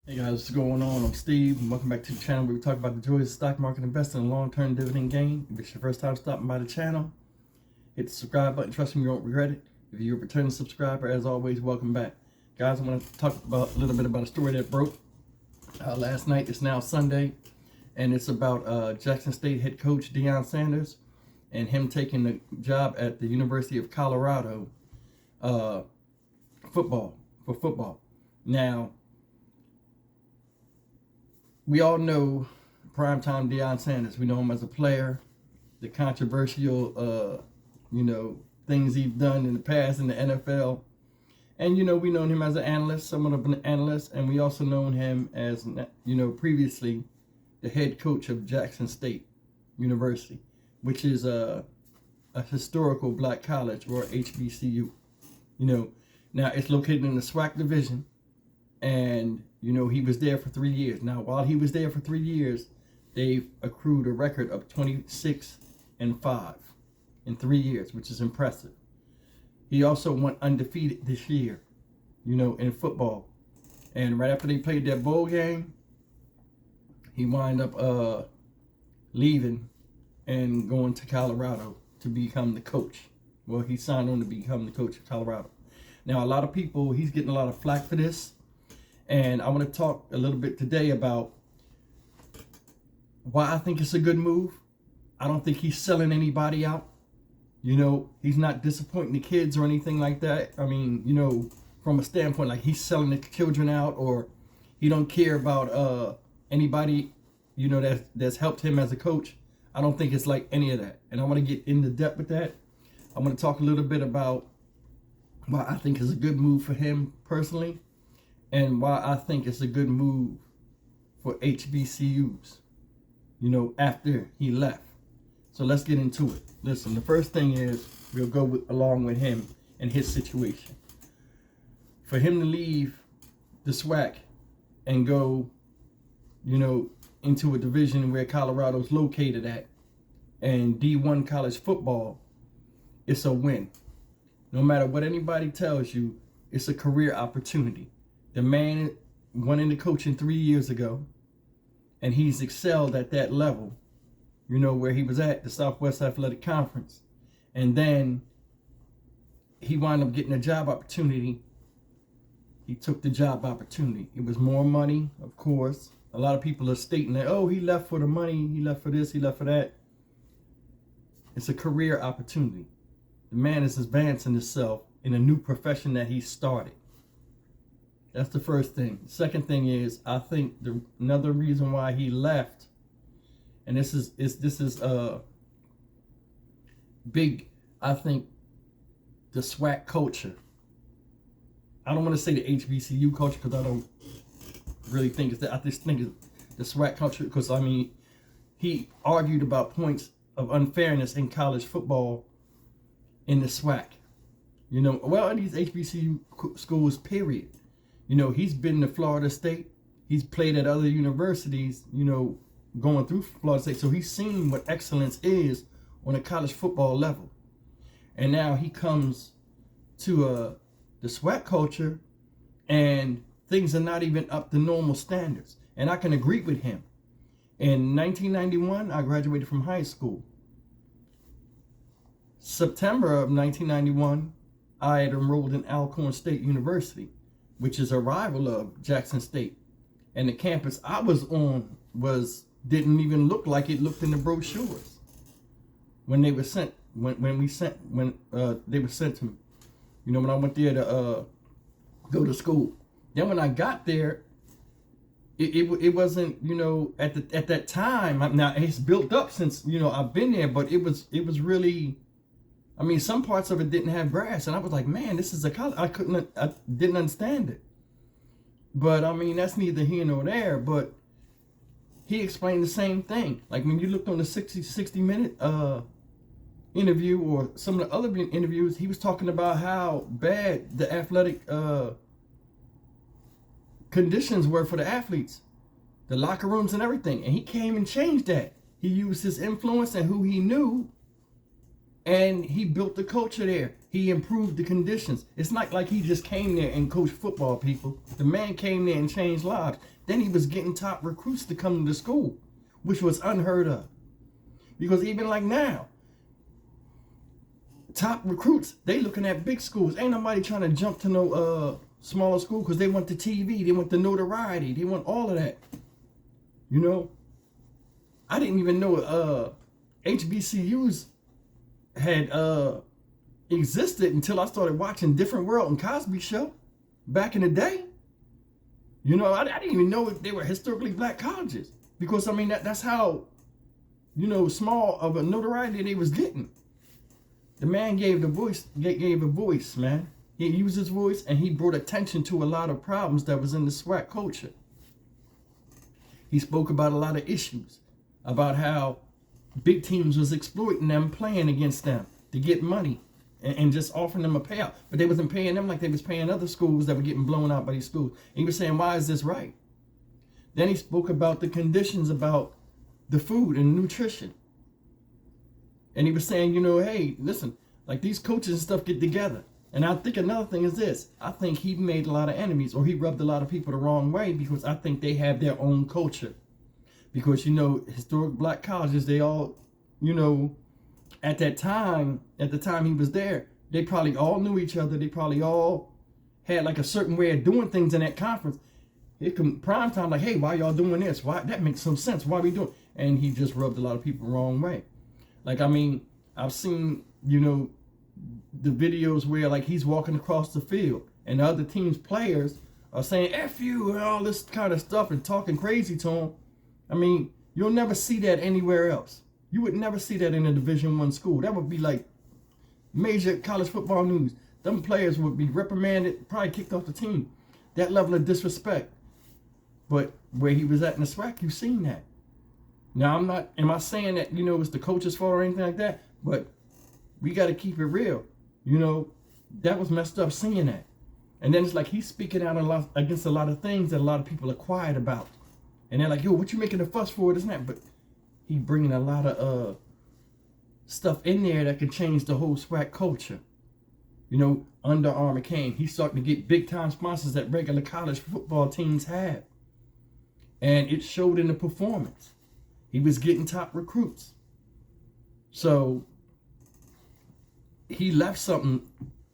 Hey guys, what's going on? I'm Steve, and welcome back to the channel where we talk about the joys of stock market investing and long-term dividend gain. If it's your first time stopping by the channel, hit the subscribe button. Trust me, you won't regret it. If you're a returning subscriber, as always, welcome back. Guys, I want to talk about a little bit about a story that broke last night. It's now Sunday, and it's about Jackson State head coach Deion Sanders and him taking the job at the University of Colorado for football. Now, we all know primetime Deion Sanders. We know him as a player, the controversial, things he's done in the past in the NFL. And, we known him as an analyst, somewhat of an analyst, and we also known him as, previously the head coach of Jackson State University, which is a historical black college, or HBCU. Now it's located in the SWAC division, and he was there for 3 years. Now, while he was there for 3 years, they've accrued a record of 26-5 in 3 years, which is impressive. He also went undefeated this year, in football. And right after they played that bowl game, he wound up leaving and going to Colorado to become the coach. Well, he signed on to become the coach of Colorado. Now, a lot of people, he's getting a lot of flack for this. And I want to talk a little bit today about why I think it's a good move. I don't think he's selling anybody out. He's not disappointing the kids or anything like that. I mean, from a standpoint, like he's selling the children out, or he don't care about anybody, that's helped him as a coach. I don't think it's like any of that. And I want to get into depth with that. I want to talk a little bit about why I think it's a good move for him personally, and why I think it's a good move for HBCUs, after he left. So let's get into it. Listen, the first thing is, we'll go along with him and his situation. For him to leave the SWAC and go, into a division where Colorado's located at, and D1 college football, it's a win. No matter what anybody tells you, it's a career opportunity. The man went into coaching 3 years ago, and he's excelled at that level, where he was at, the Southwest Athletic Conference. And then he wound up getting a job opportunity. He took the job opportunity. It was more money, of course. A lot of people are stating that, oh, he left for the money, he left for this, he left for that. It's a career opportunity. The man is advancing himself in a new profession that he started. That's the first thing. The second thing is, I think another reason why he left, and this is big, I think, the SWAC culture. I don't want to say the HBCU culture, because I don't really think it's that. I just think it's the SWAC culture, because he argued about points of unfairness in college football in the SWAC. In these HBCU schools, period. He's been to Florida State. He's played at other universities, going through Florida State. So he's seen what excellence is on a college football level. And now he comes to the SWAC culture, and things are not even up to normal standards. And I can agree with him. In 1991, I graduated from high school. September of 1991, I had enrolled in Alcorn State University, which is a rival of Jackson State. And the campus I was on didn't even look like it looked in the brochures when they were sent, when they were sent to me. When I went there to go to school. Then when I got there, it wasn't, at that time. Now it's built up since, I've been there, but it was really, some parts of it didn't have grass, and I was like, man, this is a college. I didn't understand it. But that's neither here nor there. But he explained the same thing. Like when you looked on the 60-minute interview, or some of the other interviews, he was talking about how bad the athletic conditions were for the athletes, the locker rooms and everything. And he came and changed that. He used his influence and who he knew, and he built the culture there. He improved the conditions. It's not like he just came there and coached football, people. The man came there and changed lives. Then he was getting top recruits to come to the school, which was unheard of. Because even like now, top recruits, they looking at big schools. Ain't nobody trying to jump to no smaller school because they want the TV, they want the notoriety, they want all of that. You know, I didn't even know HBCUs had existed until I started watching Different World and Cosby Show back in the day. You know, I didn't even know if they were historically black colleges, because I mean that's how, you know, small of a notoriety they was getting. The man gave a voice, man. He used his voice and he brought attention to a lot of problems that was in the SWAC culture. He spoke about a lot of issues, about how big teams was exploiting them, playing against them to get money and just offering them a payout. But they wasn't paying them like they was paying other schools that were getting blown out by these schools. And he was saying, why is this right? Then he spoke about the conditions, about the food and nutrition. And he was saying, you know, hey, listen, like these coaches and stuff get together. And I think another thing is this. I think he made a lot of enemies, or he rubbed a lot of people the wrong way, because I think they have their own culture. Because, you know, historic black colleges, they all, you know, at the time he was there, they probably all knew each other. They probably all had like a certain way of doing things in that conference. It come prime time, like, hey, why y'all doing this? Why? That makes some sense. Why we doing? And he just rubbed a lot of people the wrong way. Like, I mean, I've seen, you know, the videos where like he's walking across the field and the other team's players are saying F you and all this kind of stuff and talking crazy to him. I mean, you'll never see that anywhere else. You would never see that in a Division I school. That would be like major college football news. Them players would be reprimanded, probably kicked off the team. That level of disrespect. But where he was at in the SWAC, you've seen that. Now, am I saying that, you know, it's the coach's fault or anything like that? But we got to keep it real. You know, that was messed up seeing that. And then it's like he's speaking out against a lot of things that a lot of people are quiet about. And they're like, yo, what you making a fuss for? This and that. But he bringing a lot of stuff in there that can change the whole SWAC culture. You know, Under Armour came. He's starting to get big time sponsors that regular college football teams have. And it showed in the performance. He was getting top recruits. So he left something,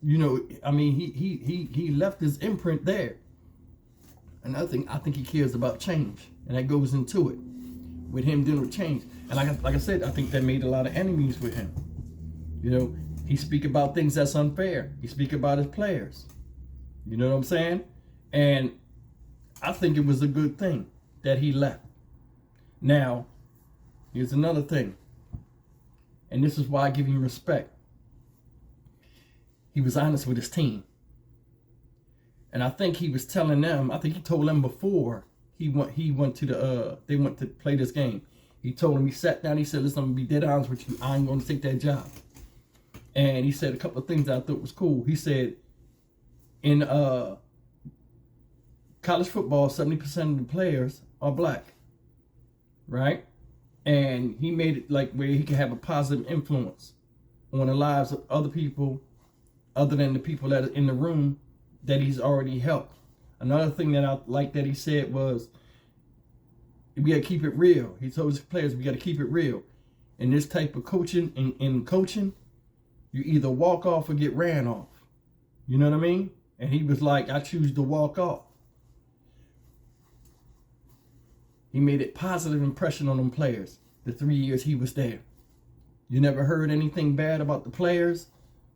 you know, I mean, he left his imprint there. Another thing, I think he cares about change. And that goes into it. With him dealing with change. And like I said, I think that made a lot of enemies with him. You know, he speak about things that's unfair. He speak about his players. You know what I'm saying? And I think it was a good thing that he left. Now, here's another thing. And this is why I give him respect. He was honest with his team. And I think he was telling them, I think he told them before he went to they went to play this game. He told him, he sat down, he said, listen, I'm gonna be dead honest with you. I ain't gonna take that job. And he said a couple of things that I thought was cool. He said, in college football, 70% of the players are black, right? And he made it like where he could have a positive influence on the lives of other people other than the people that are in the room that he's already helped. Another thing that I like that he said was, we got to keep it real. He told his players, we got to keep it real. In this type of coaching, in coaching, you either walk off or get ran off. You know what I mean? And he was like, I choose to walk off. He made a positive impression on them players the 3 years he was there. You never heard anything bad about the players.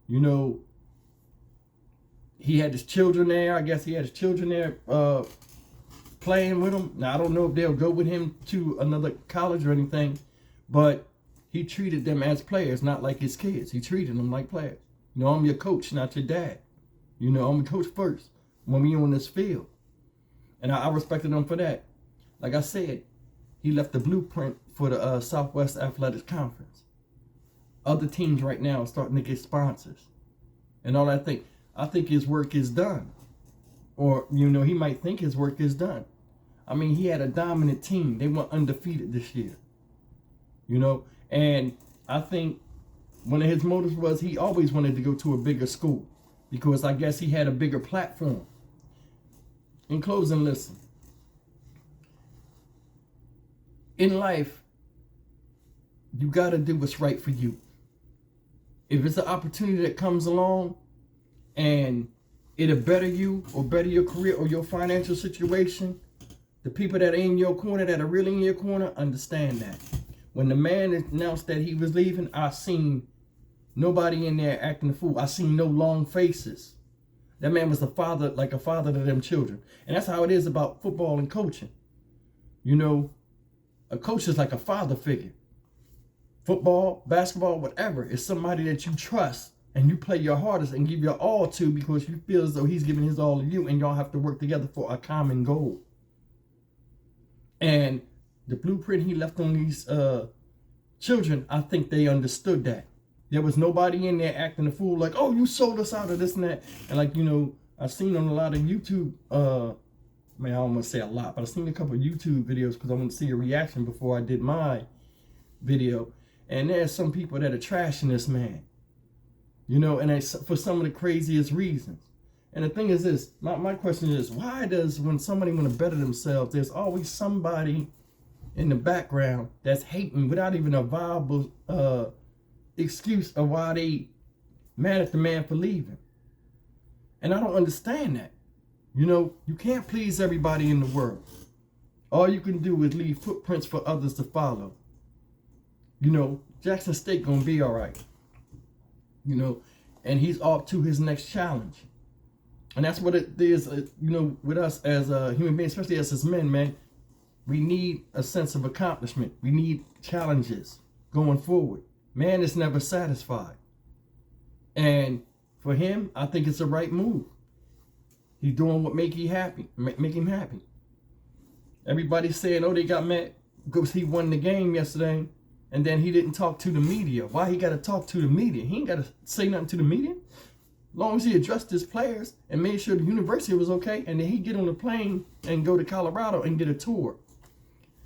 You know, he had his children there. I guess he had his children there playing with him. Now, I don't know if they'll go with him to another college or anything, but he treated them as players, not like his kids. He treated them like players. You know, I'm your coach, not your dad. You know, I'm a coach first when we on this field. And I respected him for that. Like I said, he left the blueprint for the Southwest Athletics Conference. Other teams right now are starting to get sponsors and all that thing. I think his work is done. Or, you know, he might think his work is done. I mean, he had a dominant team. They went undefeated this year. You know, and I think one of his motives was he always wanted to go to a bigger school because I guess he had a bigger platform. In closing, listen. In life, you got to do what's right for you. If it's an opportunity that comes along and it'll better you or better your career or your financial situation, the people that are in your corner, that are really in your corner, understand that. When the man announced that he was leaving, I seen nobody in there acting a fool. I seen no long faces. That man was a father, like a father to them children. And that's how it is about football and coaching. You know, a coach is like a father figure. Football, basketball, whatever, is somebody that you trust and you play your hardest and give your all to because you feel as though he's giving his all to you and y'all have to work together for a common goal. And the blueprint he left on these children, I think they understood that. There was nobody in there acting a fool like, oh, you sold us out of this and that. And like, you know, I've seen on a lot of YouTube, I don't want to say a lot, but I've seen a couple of YouTube videos because I want to see a reaction before I did my video. And there's some people that are trashing this man, you know, and it's for some of the craziest reasons. And the thing is this, my question is, why does, when somebody want to better themselves, there's always somebody in the background that's hating without even a viable excuse of why they mad at the man for leaving? And I don't understand that. You know, you can't please everybody in the world. All you can do is leave footprints for others to follow. You know, Jackson State gonna be all right. You know, and he's off to his next challenge. And that's what it is, you know, with us as human beings, especially as men, man. We need a sense of accomplishment. We need challenges going forward. Man is never satisfied. And for him, I think it's the right move. He's doing what make him happy. Everybody's saying, oh, they got mad because he won the game yesterday. And then he didn't talk to the media. Why he got to talk to the media? He ain't got to say nothing to the media. As long as he addressed his players and made sure the university was okay, and then he get on the plane and go to Colorado and get a tour.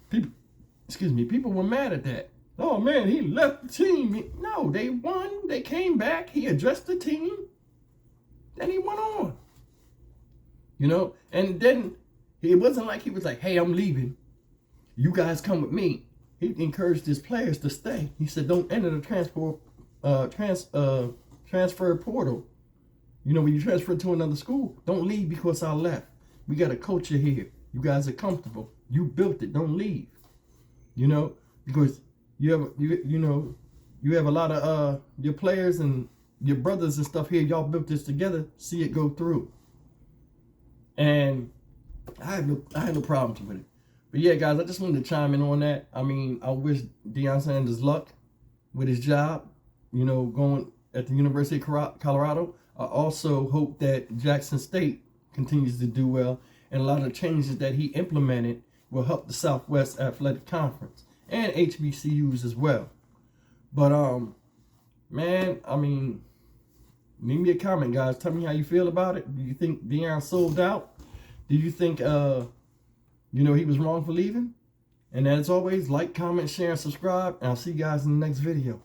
People were mad at that. Oh man, he left the team. No, they won. They came back. He addressed the team. Then he went on. You know, and then it wasn't like he was like, hey, I'm leaving. You guys come with me. He encouraged his players to stay. He said, don't enter the transfer portal. You know, when you transfer to another school, don't leave because I left. We got a culture here. You guys are comfortable. You built it. Don't leave. You know, because you have a lot of your players and your brothers and stuff here. Y'all built this together. See it go through. And I have no problems with it. But yeah, guys, I just wanted to chime in on that. I mean, I wish Deion Sanders luck with his job, you know, going at the University of Colorado. I also hope that Jackson State continues to do well, and a lot of the changes that he implemented will help the Southwest Athletic Conference and HBCUs as well. But man, I mean, leave me a comment, guys. Tell me how you feel about it. Do you think Deion sold out? Do you think you know, he was wrong for leaving? And as always, like, comment, share, and subscribe. And I'll see you guys in the next video.